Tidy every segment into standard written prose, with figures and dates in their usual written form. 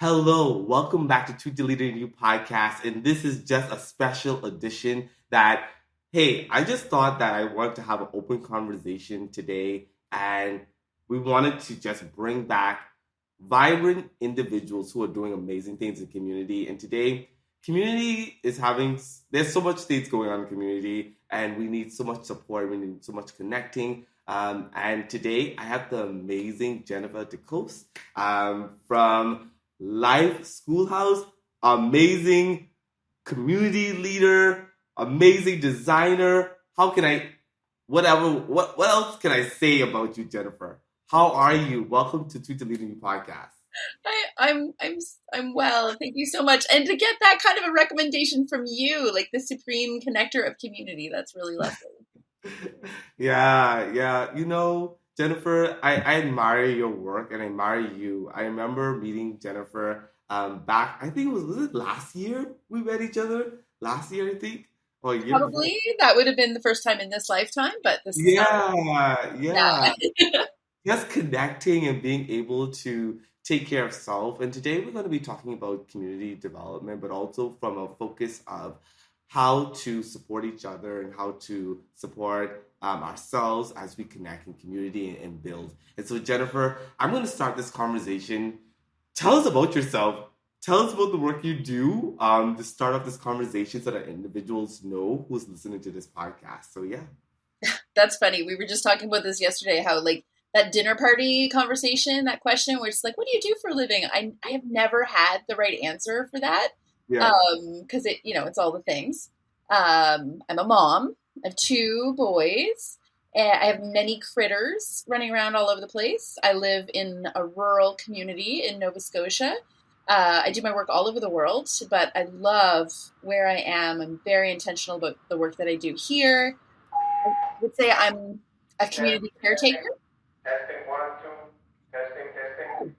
Hello, welcome back to TTLIY podcast, and this is just a special edition that, hey, I just thought that I wanted to have an open conversation today, and we wanted to just bring back vibrant individuals who are doing amazing things in the community. And today, community is having, there's so much things going on in the community, and we need so much support, we need so much connecting. And today, I have the amazing Jennifer Decoste from Life Schoolhouse, amazing community leader, amazing designer. How can I, whatever, what else can I say about you, Jennifer? How are you? Welcome to Twitter Leading You podcast. I'm well. Thank you so much. And to get that kind of a recommendation from you, like the supreme connector of community, that's really lovely. Yeah. Jennifer, I admire your work and I admire you. I remember meeting Jennifer back, I think was it last year we met each other? Last year, I think, or a year before. Probably that would have been the first time in this lifetime, but this is now. Yeah. Just connecting and being able to take care of self. And today we're going to be talking about community development, but also from a focus of how to support each other and how to support ourselves as we connect in community and build. And so, Jennifer, I'm going to start this conversation. Tell us about yourself. Tell us about the work you do to start off this conversation so that individuals know who's listening to this podcast. So, yeah. That's funny. We were just talking about this yesterday, how like that dinner party conversation, that question where it's like, what do you do for a living? I have never had the right answer for that. Yeah. Because it's all the things. I'm a mom. I have two boys. And I have many critters running around all over the place. I live in a rural community in Nova Scotia. I do my work all over the world, but I love where I am. I'm very intentional about the work that I do here. I would say I'm a community caretaker. Testing, 1, 2, testing.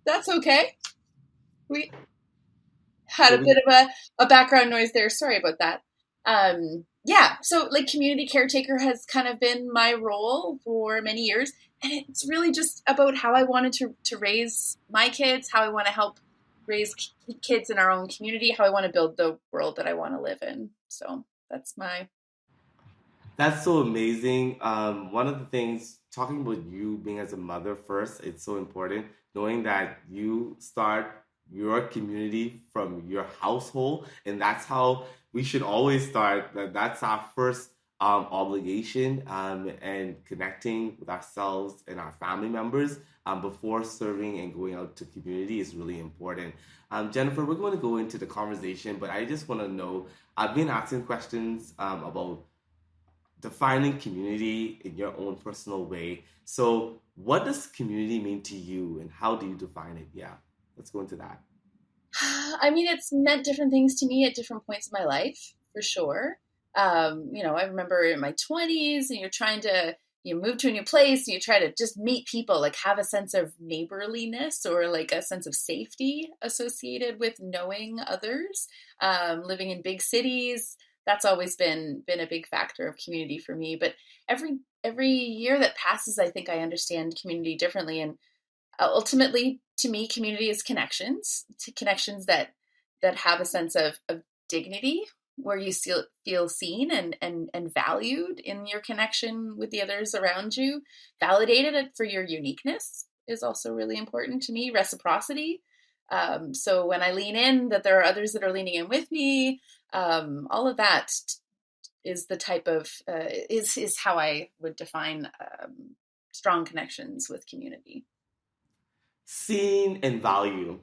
That's okay. We had a bit of a background noise there. Sorry about that. Yeah, so like community caretaker has kind of been my role for many years. And it's really just about how I wanted to raise my kids, how I want to help raise kids in our own community, how I want to build the world that I want to live in. So that's my... That's so amazing. One of the things, talking about you being as a mother first, it's so important knowing that you start your community from your household, and that's how we should always start. That's our first obligation and connecting with ourselves and our family members before serving and going out to community is really important. Jennifer, we're going to go into the conversation, but I just want to know, I've been asking questions about defining community in your own personal way. So, what does community mean to you, and how do you define it? Yeah, let's go into that. I mean, it's meant different things to me at different points in my life, for sure. I remember in my 20s, and you're trying to move to a new place, and you try to just meet people, like have a sense of neighborliness or like a sense of safety associated with knowing others. Living in big cities, that's always been a big factor of community for me. But every year that passes, I think I understand community differently. And ultimately, to me, community is connections, to connections that have a sense of dignity, where you feel seen and valued in your connection with the others around you. Validated for your uniqueness is also really important to me. Reciprocity. So when I lean in, that there are others that are leaning in with me. All of that is the type of is how I would define strong connections with community. Seen and value.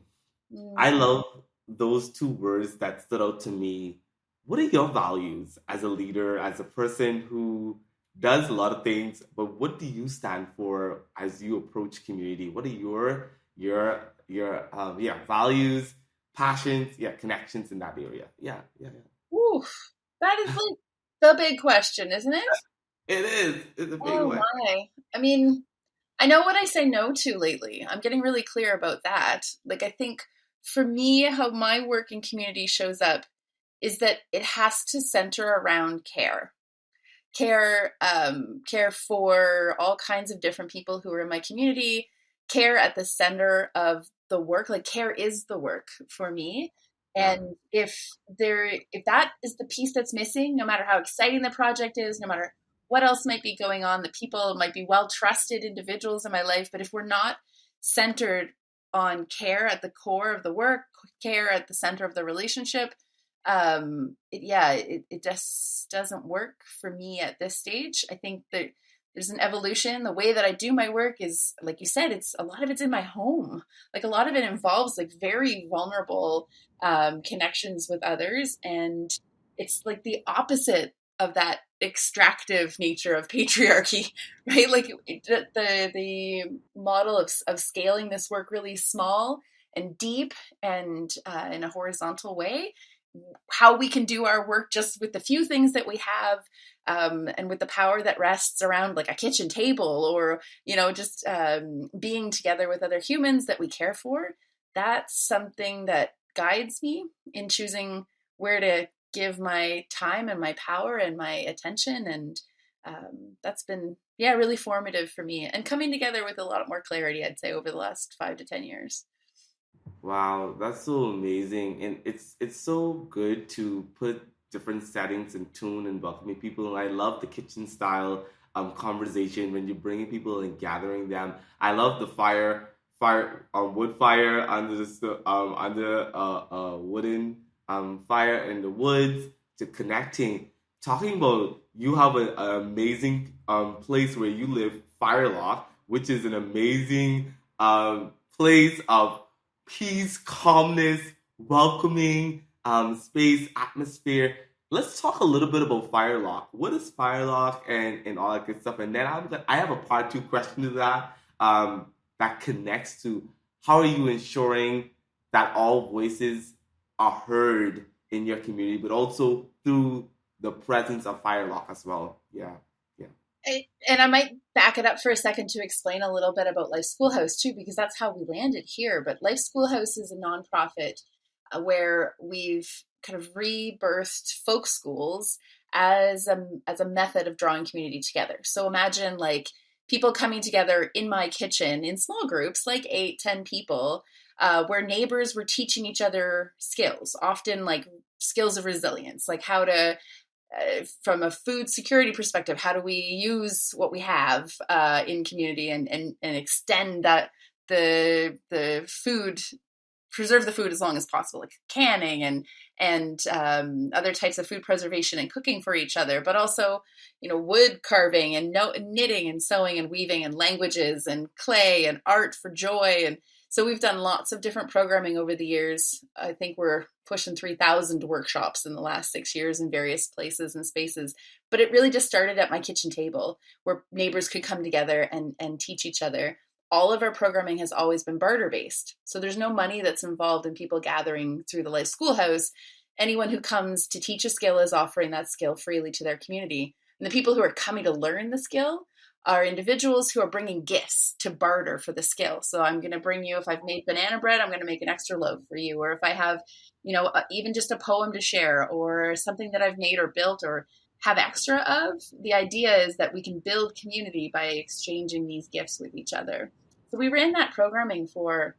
I Mm. love those two words that stood out to me. What are your values as a leader, as a person who does a lot of things, but what do you stand for as you approach community? What are your values, passions, connections in that area? Yeah. Ooh, that is like the big question, isn't it? It is. It's a big Oh one. my. I mean, I know what I say no to lately. I'm getting really clear about that. Like, I think for me, how my work in community shows up is that it has to center around care. Care for all kinds of different people who are in my community. care at the center of the work. Like care is the work for me. Yeah. And if that is the piece that's missing, no matter how exciting the project is, no matter what else might be going on, the people might be well trusted individuals in my life, but if we're not centered on care at the core of the work, care at the center of the relationship, it just doesn't work for me at this stage. I think that there's an evolution. The way that I do my work is, like you said, it's a lot of it's in my home. Like a lot of it involves like very vulnerable connections with others, and it's like the opposite of that extractive nature of patriarchy, right? Like the model of scaling this work really small and deep and in a horizontal way, how we can do our work just with the few things that we have, and with the power that rests around like a kitchen table, or just being together with other humans that we care for. That's something that guides me in choosing where to give my time and my power and my attention. And that's been really formative for me, and coming together with a lot more clarity, I'd say, over the last 5 to 10 years. Wow, that's so amazing, and it's so good to put different settings and tune and welcoming people. And I love the kitchen style conversation when you're bringing people and gathering them. I love the wood fire under under wooden fire in the woods to connecting. Talking about you have an amazing place where you live, Firelock, which is an amazing place of peace, calmness, welcoming space, atmosphere. Let's talk a little bit about Firelock. What is Firelock and all that good stuff? And then I have a part two question to that that connects to how are you ensuring that all voices are heard in your community, but also through the presence of Firelock as well. Yeah, yeah. And I might back it up for a second to explain a little bit about Life Schoolhouse too, because that's how we landed here. But Life Schoolhouse is a nonprofit where we've kind of rebirthed folk schools as a method of drawing community together. So imagine like people coming together in my kitchen in small groups, like 8, 10 people, where neighbors were teaching each other skills, often like skills of resilience, like how to from a food security perspective, how do we use what we have in community and extend that the food, preserve the food as long as possible, like canning and other types of food preservation and cooking for each other, but also wood carving and knitting and sewing and weaving and languages and clay and art for joy. And so we've done lots of different programming over the years. I think we're pushing 3,000 workshops in the last 6 years in various places and spaces. But it really just started at my kitchen table where neighbors could come together and teach each other. All of our programming has always been barter based. So there's no money that's involved in people gathering through the Life Schoolhouse. Anyone who comes to teach a skill is offering that skill freely to their community. And the people who are coming to learn the skill are individuals who are bringing gifts to barter for the skill. So I'm going to bring you, if I've made banana bread, I'm going to make an extra loaf for you. Or if I have, even just a poem to share or something that I've made or built or have extra of, the idea is that we can build community by exchanging these gifts with each other. So we ran that programming for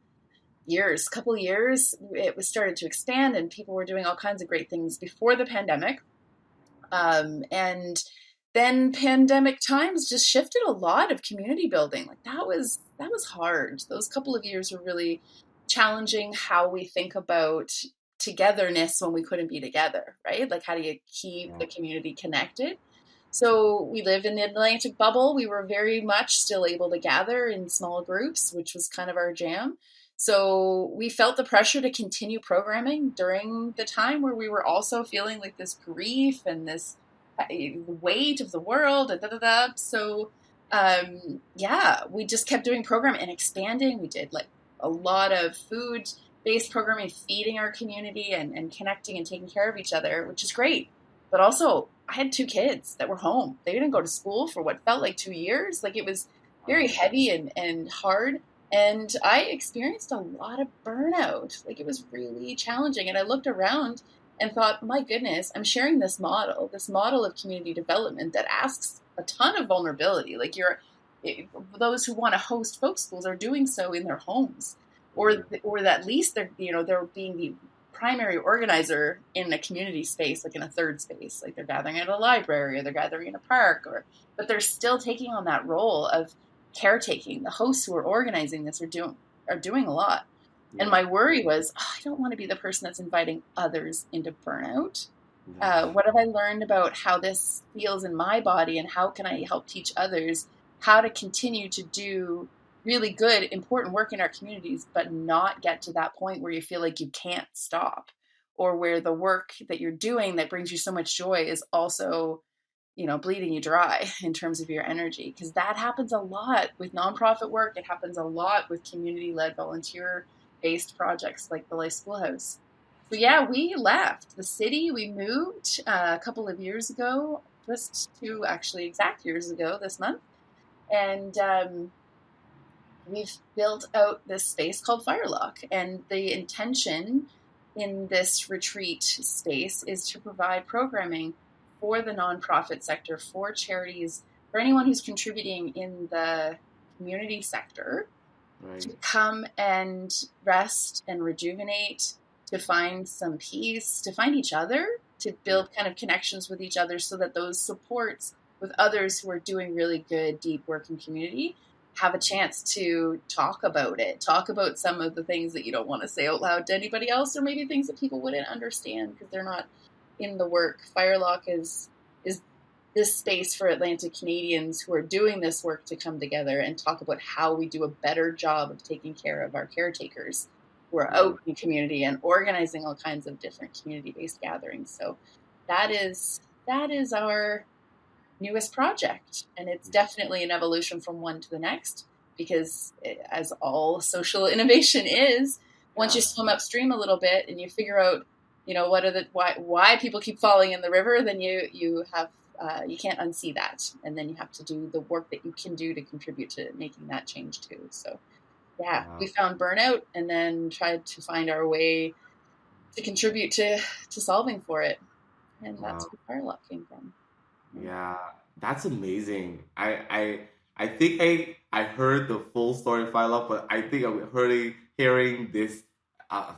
years, couple years. It was started to expand and people were doing all kinds of great things before the pandemic. And then pandemic times just shifted a lot of community building. Like that was hard. Those couple of years were really challenging how we think about togetherness when we couldn't be together, right? Like how do you keep the community connected? So we live in the Atlantic bubble. We were very much still able to gather in small groups, which was kind of our jam. So we felt the pressure to continue programming during the time where we were also feeling like this grief and this weight of the world and So we just kept doing programming and expanding. We did like a lot of food-based programming, feeding our community and connecting and taking care of each other, which is great. But also, I had 2 kids that were home. They didn't go to school for what felt like 2 years. Like it was very heavy and hard. And I experienced a lot of burnout. Like it was really challenging. And I looked around and thought, my goodness, I'm sharing this model of community development that asks a ton of vulnerability. Like you're those who want to host folk schools are doing so in their homes, or at least they're being the primary organizer in a community space, like in a third space, like they're gathering at a library or they're gathering in a park, but they're still taking on that role of caretaking. The hosts who are organizing this are doing a lot. And my worry was, I don't want to be the person that's inviting others into burnout. What have I learned about how this feels in my body, and how can I help teach others how to continue to do really good, important work in our communities, but not get to that point where you feel like you can't stop, or where the work that you're doing that brings you so much joy is also, bleeding you dry in terms of your energy. Because that happens a lot with nonprofit work. It happens a lot with community-led volunteer-based projects like the Life Schoolhouse. So yeah, we left the city. We moved a couple of years ago, just 2 actually exact years ago this month. And we've built out this space called Firelock. And the intention in this retreat space is to provide programming for the nonprofit sector, for charities, for anyone who's contributing in the community sector, to come and rest and rejuvenate, to find some peace, to find each other, to build kind of connections with each other, so that those supports with others who are doing really good, deep work in community have a chance to talk about it, talk about some of the things that you don't want to say out loud to anybody else, or maybe things that people wouldn't understand because they're not in the work. Firelock is this space for Atlantic Canadians who are doing this work to come together and talk about how we do a better job of taking care of our caretakers who are out in the community and organizing all kinds of different community-based gatherings. So that is our newest project, and it's definitely an evolution from one to the next, because as all social innovation is, once you swim upstream a little bit and you figure out what are why people keep falling in the river, then you have you can't unsee that, and then you have to do the work that you can do to contribute to making that change too. So we found burnout and then tried to find our way to contribute to solving for it, and that's where Firelock came from. Yeah, that's amazing. I think I heard the full story of Firelock, but I think I'm hearing this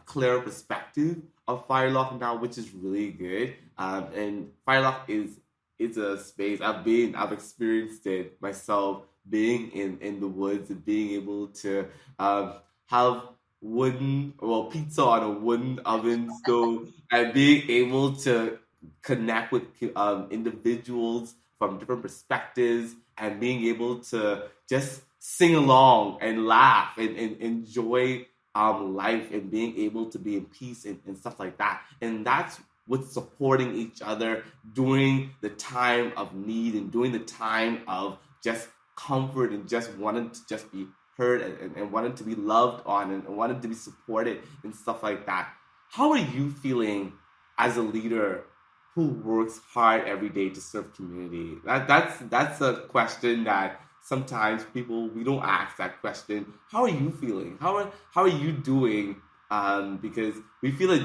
clear perspective of Firelock now, which is really good. And Firelock is a space I've experienced it myself, being in the woods and being able to have pizza on a wooden oven stove, and being able to connect with individuals from different perspectives, and being able to just sing along and laugh and enjoy life, and being able to be in peace and stuff like that. And that's with supporting each other during the time of need, and during the time of just comfort, and just wanting to just be heard, and wanting to be loved on, and wanting to be supported and stuff like that. How are you feeling as a leader who works hard every day to serve community? That's a question that sometimes we don't ask that question. How are you feeling? How are you doing? Because we feel like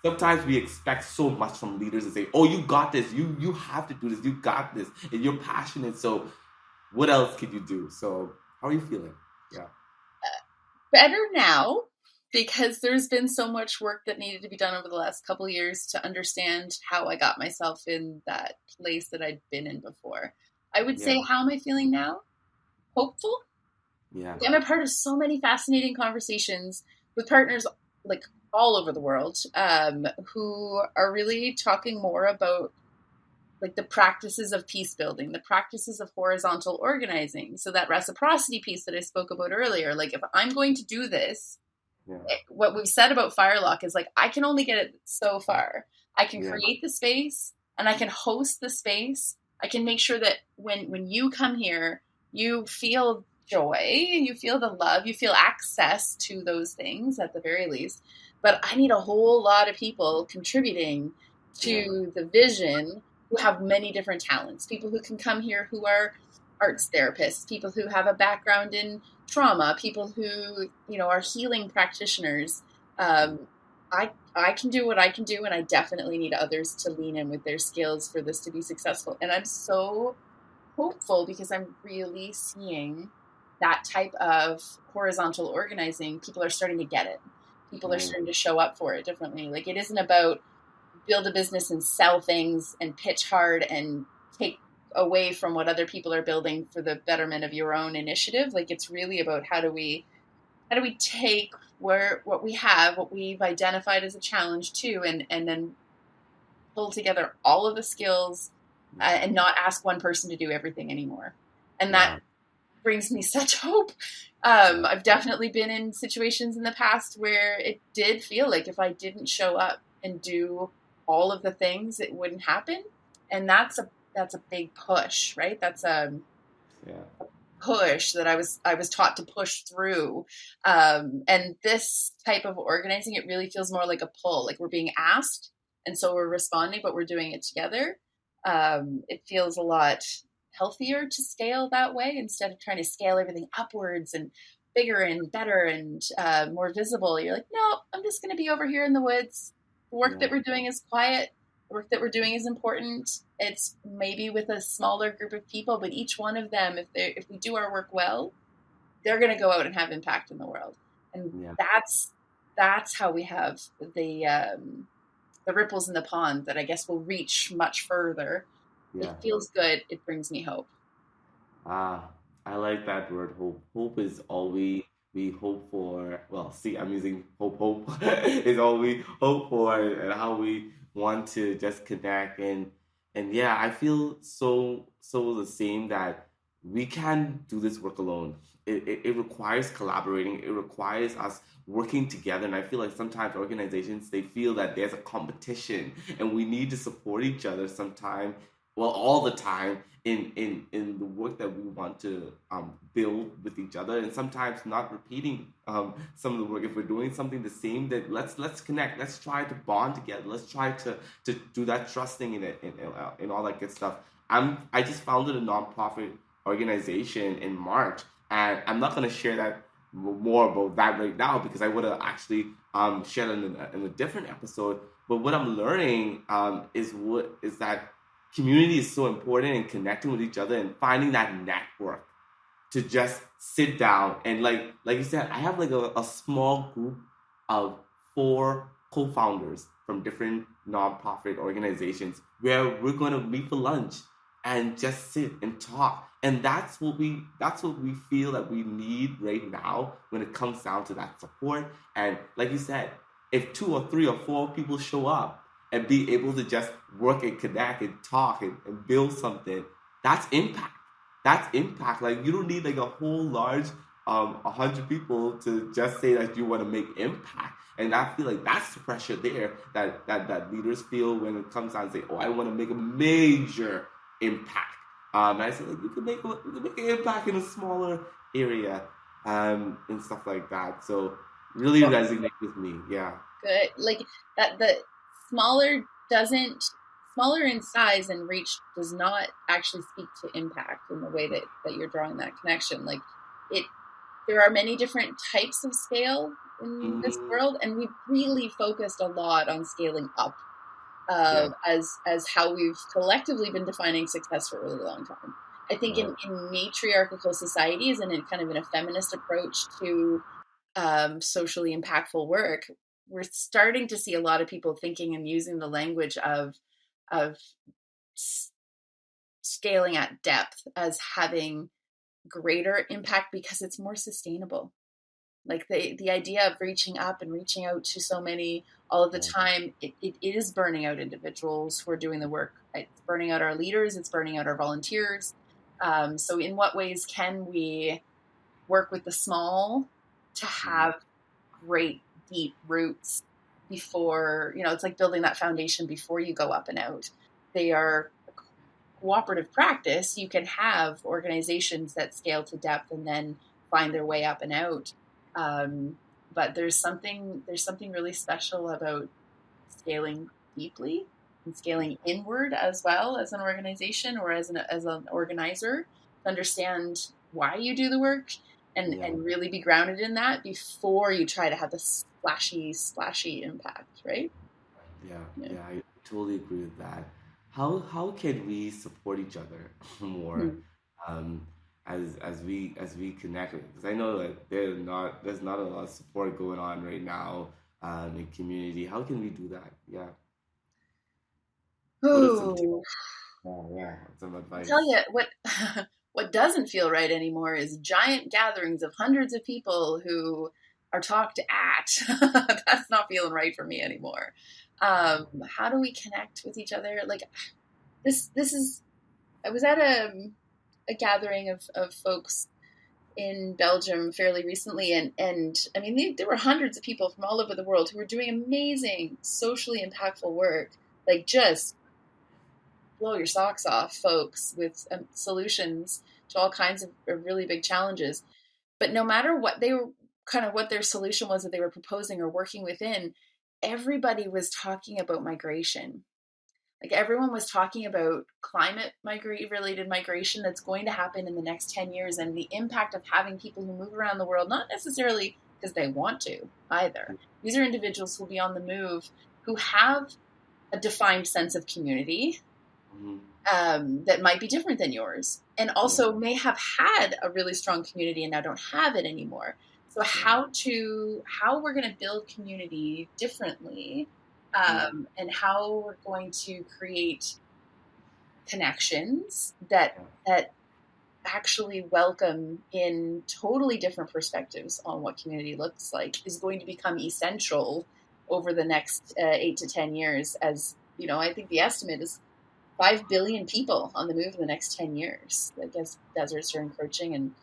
sometimes we expect so much from leaders to say, "Oh, you got this. You have to do this. You got this, and you're passionate. So, what else can you do?" So, how are you feeling? Yeah, better now, because there's been so much work that needed to be done over the last couple of years to understand how I got myself in that place that I'd been in before. I would say, how am I feeling now? Hopeful. Yeah. I'm a part of so many fascinating conversations with partners like all over the world, who are really talking more about like the practices of peace building, the practices of horizontal organizing. So that reciprocity piece that I spoke about earlier, like if I'm going to do this, what we've said about Firelock is like, I can only get it so far. I can create the space, and I can host the space. I can make sure that when you come here, you feel joy, you feel the love, you feel access to those things at the very least. But I need a whole lot of people contributing to the vision, who have many different talents, people who can come here who are arts therapists, people who have a background in trauma, people who, are healing practitioners. I can do what I can do, and I definitely need others to lean in with their skills for this to be successful. And I'm so hopeful because I'm really seeing that type of horizontal organizing. People are starting to get it. People are starting to show up for it differently. Like, it isn't about build a business and sell things and pitch hard and take away from what other people are building for the betterment of your own initiative. Like, it's really about how do we take what we have, what we've identified as a challenge too, and then pull together all of the skills and not ask one person to do everything anymore. And that brings me such hope. I've definitely been in situations in the past where it did feel like if I didn't show up and do all of the things, it wouldn't happen. And that's a big push, right? That's a push that I was taught to push through. And this type of organizing, it really feels more like a pull, like we're being asked, and so we're responding, but we're doing it together. It feels a lot healthier to scale that way instead of trying to scale everything upwards and bigger and better and more visible. You're like, no, I'm just going to be over here in the woods. The work that we're doing is quiet. The work that we're doing is important. It's maybe with a smaller group of people, but each one of them, if we do our work well, they're going to go out and have impact in the world. And that's how we have the ripples in the pond that I guess will reach much further. It feels good. It brings me hope. I like that word, hope. Hope is all we hope for. Well, see, I'm using hope. Hope is all we hope for, and how we want to just connect. And yeah, I feel so the same that we can't do this work alone. It requires collaborating. It requires us working together. And I feel like sometimes organizations, they feel that there's a competition and we need to support each other sometimes, well, all the time, in the work that we want to build with each other, and sometimes not repeating some of the work. If we're doing something the same, that let's connect, let's try to bond together, let's try to do that trusting in it, in all that good stuff. I just founded a nonprofit organization in March, and I'm not going to share that more about that right now because I would have actually shared it in a different episode. But what I'm learning is that community is so important, and connecting with each other and finding that network to just sit down and like you said, I have like a small group of 4 co-founders from different nonprofit organizations where we're going to meet for lunch and just sit and talk. And that's what we feel that we need right now when it comes down to that support. And like you said, if 2 or 3 or 4 people show up and be able to just work and connect and talk and build something, that's impact. That's impact. Like, you don't need like a whole large 100 people to just say that you want to make impact. And I feel like that's the pressure there that leaders feel when it comes down to say, oh, I want to make a major impact. And I said, like, you can make an impact in a smaller area, and stuff like that. So really resonate with me. Yeah. Good. Like that, the smaller doesn't smaller in size and reach does not actually speak to impact in the way that you're drawing that connection. Like, it, there are many different types of scale in this world, and we've really focused a lot on scaling up as how we've collectively been defining success for a really long time. I think in matriarchal societies and in kind of in a feminist approach to socially impactful work, we're starting to see a lot of people thinking and using the language of scaling at depth as having greater impact because it's more sustainable. Like the idea of reaching up and reaching out to so many all of the time, it is burning out individuals who are doing the work. It's burning out our leaders. It's burning out our volunteers. So in what ways can we work with the small to have great deep roots before, it's like building that foundation before you go up and out. They are cooperative practice. You can have organizations that scale to depth and then find their way up and out. But there's something really special about scaling deeply and scaling inward as well as an organization or as an organizer to understand why you do the work and really be grounded in that before you try to have this splashy impact, right? Yeah, I totally agree with that. How can we support each other more? um, as we connect, because I know that there's not a lot of support going on right now in community. How can we do that? Yeah. What are some tips? Oh, Yeah, some I'll tell advice. you what what doesn't feel right anymore is giant gatherings of hundreds of people who are talked at. That's not feeling right for me anymore. How do we connect with each other? Like this is I was at a gathering of folks in Belgium fairly recently, and I mean there were hundreds of people from all over the world who were doing amazing socially impactful work, like just blow your socks off, folks, with solutions to all kinds of really big challenges. But no matter what they were, kind of what their solution was that they were proposing or working within, everybody was talking about migration. Like everyone was talking about climate related migration that's going to happen in the next 10 years and the impact of having people who move around the world, not necessarily because they want to either. These are individuals who will be on the move who have a defined sense of community, Mhm. that might be different than yours, and Yeah, also may have had a really strong community and now don't have it anymore. So yeah. how we're going to build community differently, Mhm. and how we're going to create connections that actually welcome in totally different perspectives on what community looks like is going to become essential over the next 8 to 10 years. As you know, I think the estimate is 5 billion people on the move in the next 10 years. I guess deserts are encroaching and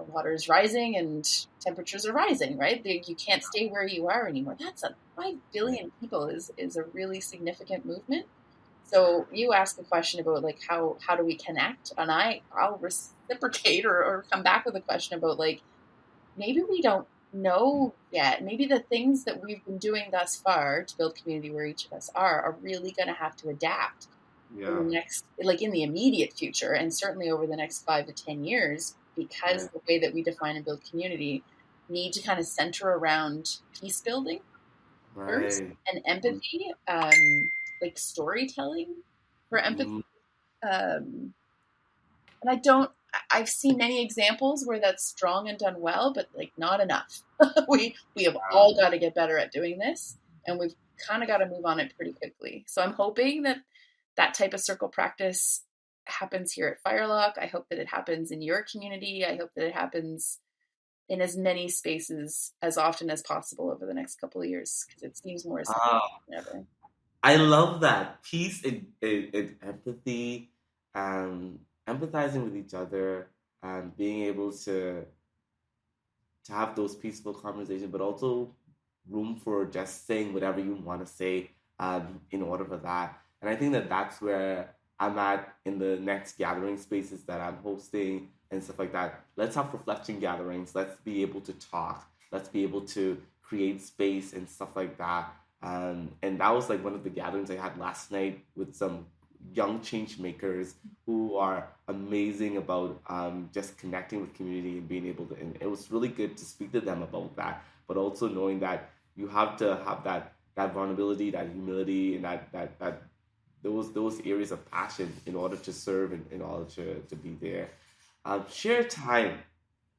water is rising and temperatures are rising, right? You can't stay where you are anymore. That's a 5 Yeah. billion people is a really significant movement. So you ask a question about like how do we connect, and I'll reciprocate or come back with a question about like maybe we don't know yet. Maybe the things that we've been doing thus far to build community where each of us are really going to have to adapt in Yeah. the next, like in the immediate future, and certainly over the next 5 to 10 years, because Right. the way that we define and build community need to kind of center around peace building first Right. and empathy, like storytelling for empathy. Mhm. Um, and I've seen many examples where that's strong and done well, but like not enough. We have Yeah. all got to get better at doing this, and we've kind of got to move on it pretty quickly. So I'm hoping that that type of circle practice happens here at Firelock. I hope that it happens in your community. I hope that it happens in as many spaces as often as possible over the next couple of years, because it seems more essential Ah, than ever. I love that peace and empathy, empathizing with each other, and being able to have those peaceful conversations, but also room for just saying whatever you want to say in order for that. And I think that that's where I'm at in the next gathering spaces that I'm hosting and stuff like that. Let's have reflection gatherings. Let's be able to talk. Let's be able to create space and stuff like that. And that was like one of the gatherings I had last night with some young change makers who are amazing about just connecting with community and being able to. And it was really good to speak to them about that, but also knowing that you have to have that vulnerability, that humility, and that those areas of passion in order to serve and in order to be there. Share a time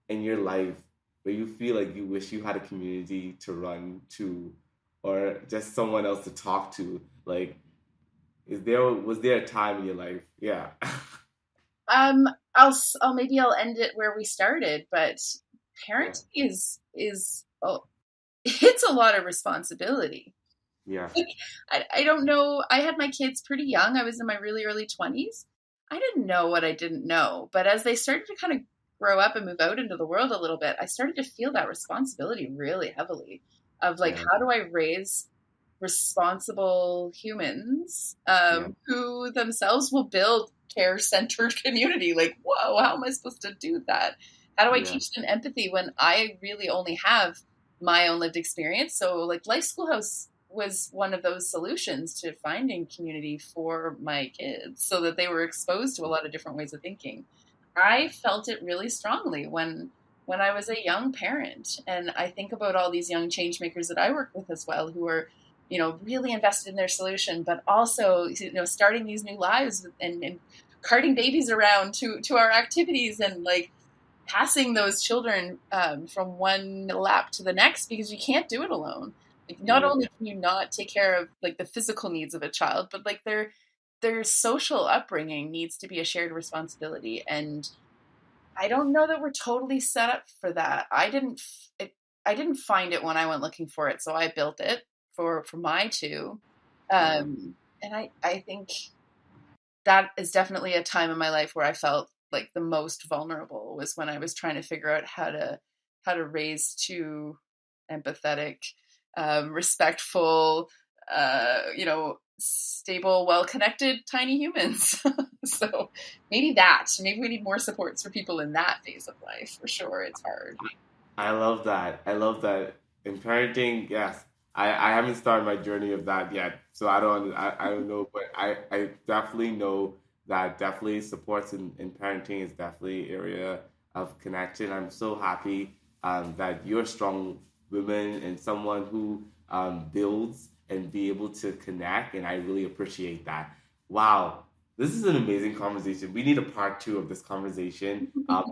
in your life where you feel like you wish you had a community to run to, or just someone else to talk to. Like, was there a time in your life? Yeah. Um, I'll maybe I'll end it where we started, but Yeah. parenting is oh, it's a lot of responsibility. Yeah. Like, I don't know. I had my kids pretty young. I was in my really early 20s. I didn't know what I didn't know. But as they started to kind of grow up and move out into the world a little bit, I started to feel that responsibility really heavily of like, Yeah. how do I raise responsible humans, Yeah. who themselves will build care centered community? Like, whoa, how am I supposed to do that? How do I Yeah. teach them empathy when I really only have my own lived experience? So, like, Life Schoolhouse was one of those solutions to finding community for my kids so that they were exposed to a lot of different ways of thinking. I felt it really strongly when I was a young parent, and I think about all these young change makers that I work with as well, who are, really invested in their solution, but also, starting these new lives and carting babies around to our activities and like passing those children from one lap to the next because you can't do it alone. Like, not Yeah. only can you not take care of like the physical needs of a child, but like their social upbringing needs to be a shared responsibility. And I don't know that we're totally set up for that. I didn't find it when I went looking for it, so I built it for my two. Yeah. And I think that is definitely a time in my life where I felt like the most vulnerable was when I was trying to figure out how to raise two empathetic, respectful, stable, well-connected, tiny humans. So maybe we need more supports for people in that phase of life. For sure, it's hard. I love that. I love that. In parenting, yes. I haven't started my journey of that yet. So I don't know, but I definitely know that definitely supports in parenting is definitely area of connection. I'm so happy that you're a strong woman and someone who builds and be able to connect, and I really appreciate that. Wow, this is an amazing conversation. We need a part two of this conversation, a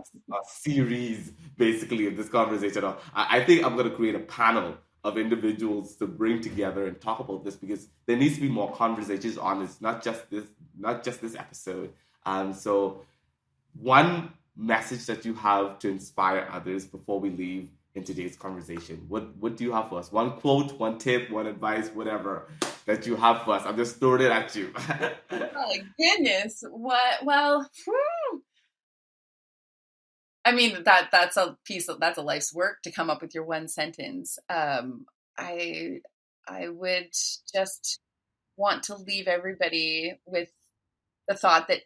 series basically of this conversation. I think I'm going to create a panel of individuals to bring together and talk about this because there needs to be more conversations on this, not just this episode. So one message that you have to inspire others before we leave in today's conversation. What do you have for us? One quote, one tip, one advice, whatever that you have for us. I'm just throwing it at you. Oh my goodness. What? Well, I mean that's a life's work to come up with your one sentence. I I would just want to leave everybody with the thought that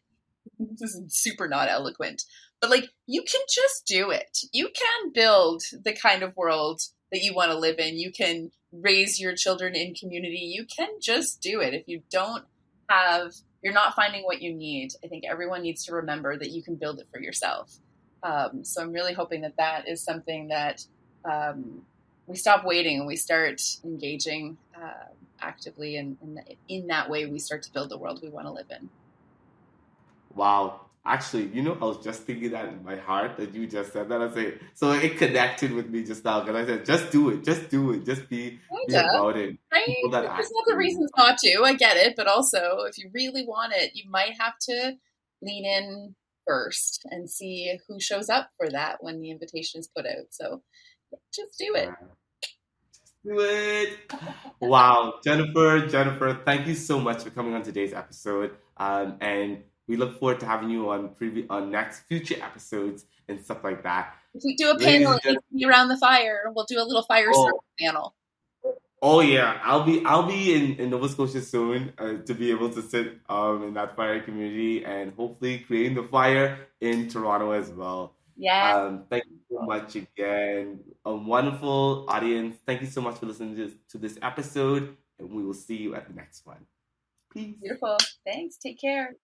this is super not eloquent, but like you can just do it. You can build the kind of world that you want to live in. You can raise your children in community. You can just do it. If you don't have, you're not finding what you need. I think everyone needs to remember that you can build it for yourself. So I'm really hoping that that is something that we stop waiting and we start engaging actively, and in that way we start to build the world we want to live in. Wow. Actually, I was just thinking that in my heart that you just said that. I say so it connected with me just now because I said, just do it, just be Kinda, about it. right? People that There's lots of actually reasons not to. I get it, but also if you really want it, you might have to lean in first and see who shows up for that when the invitation is put out. So just do it. do it. Wow, Jennifer, thank you so much for coming on today's episode. And we look forward to having you on next future episodes and stuff like that. If we do a Ladies panel, and it needs gentlemen, to be around the fire. We'll do a little fire oh, circle panel. oh yeah, I'll be in Nova Scotia soon to be able to sit in that fire community and hopefully creating the fire in Toronto as well. Yeah. Thank you so much again, a wonderful audience. Thank you so much for listening to this episode, and we will see you at the next one. Peace. Beautiful. Thanks. Take care.